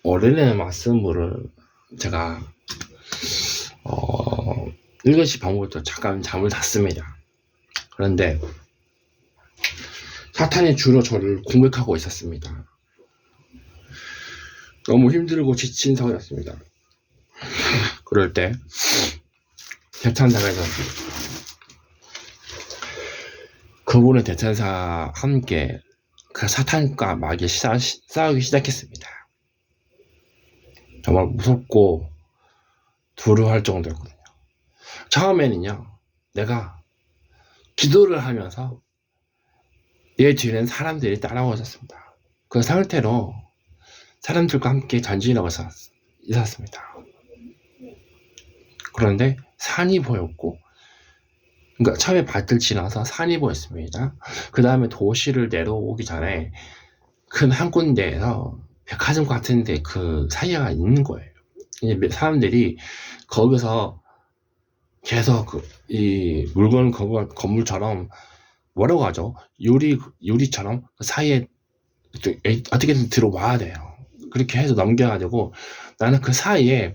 어린애 말씀을 제가 읽으시 방법부터 잠깐 잠을 잤습니다. 그런데 사탄이 주로 저를 공격하고 있었습니다. 너무 힘들고 지친 상황이었습니다. 그럴 때 대천사에서 그분의 대천사 함께 그 사탄과 마귀 싸우기 시작했습니다. 정말 무섭고 두려워할 정도였거든요. 처음에는요, 내가 기도를 하면서 내 뒤에는 사람들이 따라오고 있었습니다. 그 상태로 사람들과 함께 전진하고 있었습니다. 그런데 산이 보였고, 그러니까 처음에 밭을 지나서 산이 보였습니다. 그 다음에 도시를 내려오기 전에 큰 한 군데에서 백화점 같은 데 그 사이가 있는 거예요. 사람들이 거기서 계속 이 물건 건물처럼 뭐라고 하죠? 유리처럼 그 사이에 어떻게든 들어와야 돼요. 그렇게 해서 넘겨가지고 나는 그 사이에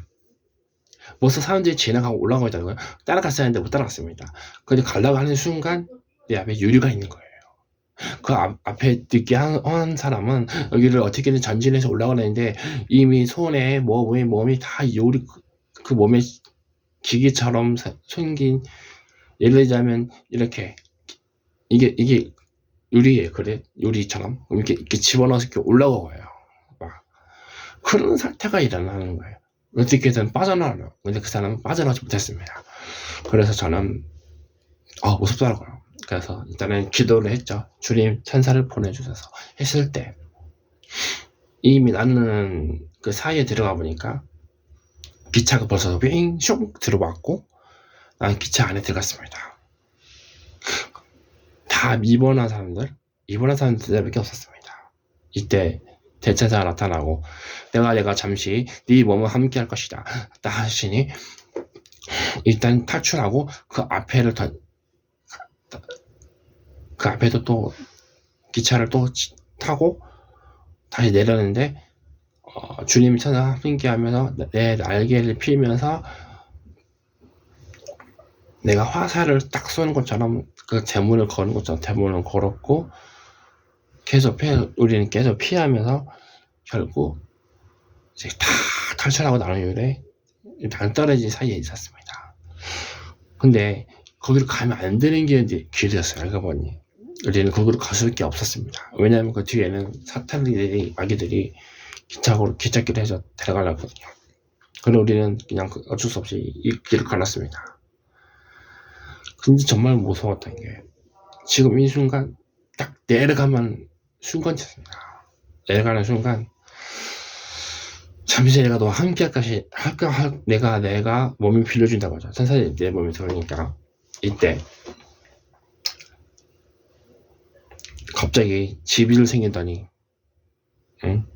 벌써 사람들이 지나가고 올라가고 있다는 거예요. 따라갔어야 하는데 못 따라갔습니다. 근데 가려고 하는 순간 내 앞에 유리가 있는 거예요. 그 앞에 늦게 한 사람은 여기를 어떻게든 전진해서 올라가는데 이미 손에 몸이 다 유리 그 몸에 기계처럼 생긴, 예를 들자면 이렇게 이게 유리예요. 그래 유리처럼 이렇게 집어넣어서 이렇게 올라가고요. 막 그런 사태가 일어나는 거예요. 어떻게든 빠져나가려. 근데 그 사람은 빠져나오지 못했습니다. 그래서 저는 무섭더라고요. 그래서 일단은 기도를 했죠. 주님 천사를 보내주셔서 했을 때 이미 나는 그 사이에 들어가 보니까 기차가 벌써 윙 들어왔고 나는 기차 안에 들어갔습니다. 다 입원한 사람들밖에 없었습니다. 이때 대천사가 나타나고 내가 잠시 네 몸을 함께 할 것이다 다 하시니 일단 탈출하고 그 앞에도 또 기차를 또 타고 다시 내렸는데 주님이 천사와 함께 하면서 내 날개를 피면서 내가 화살을 딱 쏘는 것처럼 그 대문을 거는 것처럼 대문을 걸었고 우리는 계속 피하면서 결국 이제 다 탈출하고 나는 이후에 낭떠러지 사이에 있었습니다. 근데 거기로 가면 안 되는 길이었어요. 알고 보니 우리는 거기로 갈 수밖에 없었습니다. 왜냐하면 그 뒤에는 마귀들이 기찻길을 해서 데려가려고 하거든요. 그래서 우리는 그냥 어쩔 수 없이 이 길을 갈랐습니다. 근데 정말 무서웠던 게 지금 이 순간 딱 내려가는 순간이었습니다. 내려가는 순간 잠시 내가 너 함께 할까 내가 몸이 빌려준다고 하죠. 천사님 내 몸이 들어오니까 이때 갑자기 집이 생긴다니. 응?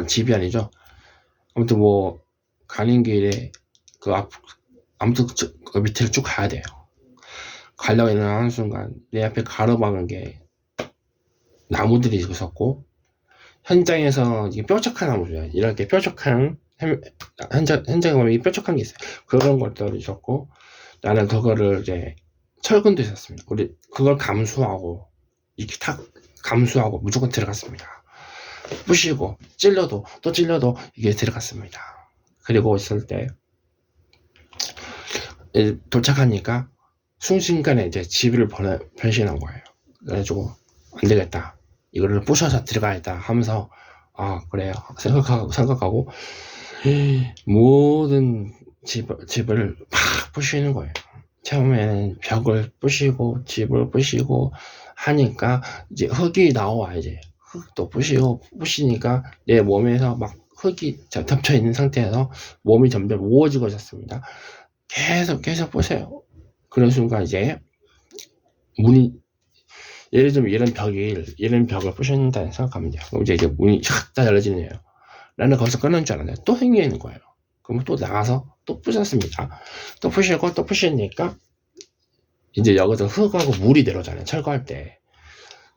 집이 아니죠. 아무튼 가는 길에 아무튼 그 밑에를 쭉 가야 돼요. 가려고 하는 순간 내 앞에 가로막은 게 나무들이 있었고 현장에서 이게 뾰족한 나무죠. 이렇게 뾰족한 현장에 보면 뾰족한 게 있어요. 그런 것들이 있었고 나는 그거를 이제 철근도 있었습니다. 우리 그걸 감수하고 이렇게 감수하고 무조건 들어갔습니다. 부시고 찔러도 이게 들어갔습니다. 그리고 있을 때 도착하니까 순식간에 이제 집을 변신한 거예요. 그래가지고 안 되겠다. 이거를 부셔서 들어가야겠다 하면서 그래요 생각하고 모든 집을 팍 부시는 거예요. 처음에는 벽을 부시고 집을 부시고 하니까 이제 흙이 나와. 이제 흙도 부시니까 내 몸에서 막 흙이 덮쳐 있는 상태에서 몸이 점점 우워지고 있었습니다. 계속 부세요. 그런 순간 이제 문이, 예를 들면 이런 벽을 부셨다 생각하면 돼요. 그럼 이제 문이 샥 다 열려지네요. 나는 거기서 끊는 줄 알았는데 또 행위에 있는 거예요. 그러면 또 나가서 또 부셨습니다. 또 부시니까 이제 여기서 흙하고 물이 내려오잖아요. 철거할 때.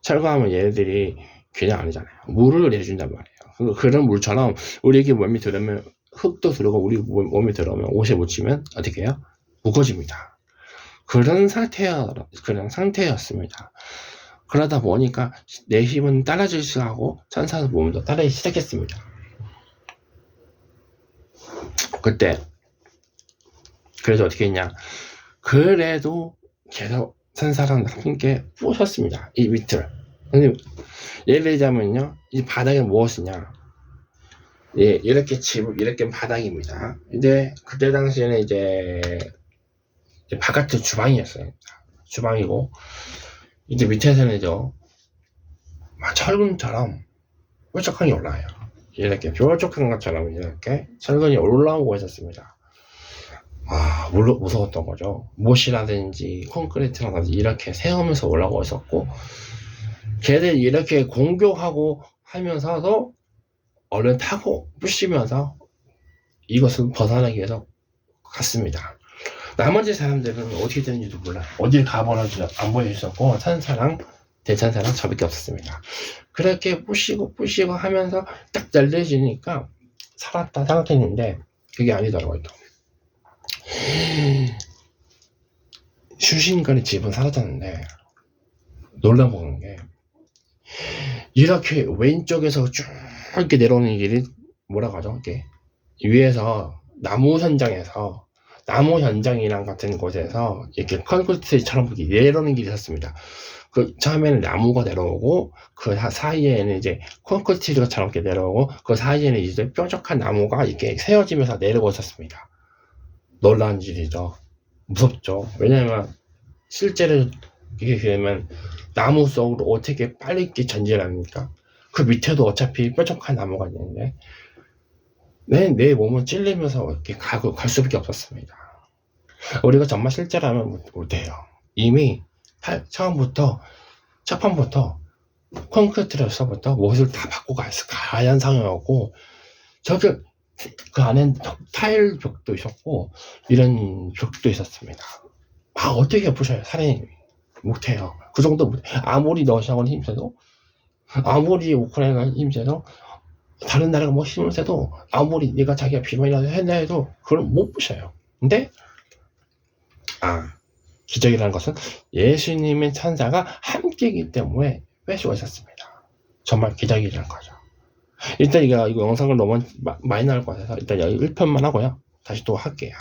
철거하면 얘네들이 그냥 아니잖아요. 물을 내려준단 말이에요. 그런 물처럼 우리에게 몸이 들으면 흙도 들어오고 우리 몸이 들어오면 옷에 묻히면 어떻게 해요? 무거워집니다. 그런 상태였습니다. 그러다 보니까 내 힘은 따라질 시작하고 천사의 몸도 따라기 시작했습니다. 그때 그래서 어떻게 했냐? 그래도 계속 천사랑 함께 부셨습니다. 이 밑을. 예를 들자면요, 이 바닥에 무엇이냐? 예, 이렇게 바닥입니다. 이제 그때 당시에는 이제 바깥은 주방이었어요. 주방이고 이제 밑에서는 철근처럼 뾰족하게 올라와요. 이렇게 뾰족한 것처럼 이렇게 철근이 올라오고 있었습니다. 물론 무서웠던 거죠. 못이라든지 콘크리트라든지 이렇게 세우면서 올라오고 있었고, 걔들 이렇게 공격하고 하면서도 얼른 타고 부시면서 이것을 벗어나기 위해서 갔습니다. 나머지 사람들은 어떻게 되는지도 몰라요. 어딜 가버는지 안 보여주셨고, 천사랑 대천사랑 저밖에 없었습니다. 그렇게 부시고 하면서 딱 날려지니까 살았다 생각했는데 그게 아니더라고요. 수신간에 집은 사라졌는데 놀라보는 게 이렇게 왼쪽에서 쭉 이렇게 내려오는 길이 뭐라고 하죠? 이렇게 위에서 나무 현장이랑 같은 곳에서 이렇게 콘크리트처럼 내려오는 길이 있었습니다. 그 처음에는 나무가 내려오고 그 사이에는 이제 콘크리트처럼 이렇게 내려오고 그 사이에는 이제 뾰족한 나무가 이렇게 세워지면서 내려오고 있었습니다. 놀라운 일이죠. 무섭죠. 왜냐면 실제로 이게 되면 나무 속으로 어떻게 빨리 있게 전진합니까? 그 밑에도 어차피 뾰족한 나무가 있는데 내 몸은 찔리면서 이렇게 갈 수밖에 없었습니다. 우리가 정말 실제라면 못해요. 이미 첫 판부터 콘크리트로서부터 못을 다 바꾸고 가야 상황이었고 저기 그 안엔 타일 벽도 있었고 이런 벽도 있었습니다. 어떻게 부셔요? 살인이 못해요. 그 정도 못해. 아무리 러시아군이 힘세도 아무리 우크라이나가 힘세도 다른 나라가 뭐 힘을 세도 아무리 내가 자기가 비만이라도 했나 해도 그걸 못 부셔요. 근데 기적이라는 것은 예수님의 천사가 함께이기 때문에 뺄 수가 있었습니다. 정말 기적이라는 거죠. 일단 이거 영상을 너무 많이 나올 것 같아서 일단 여기 1편만 하고요. 다시 또 할게요.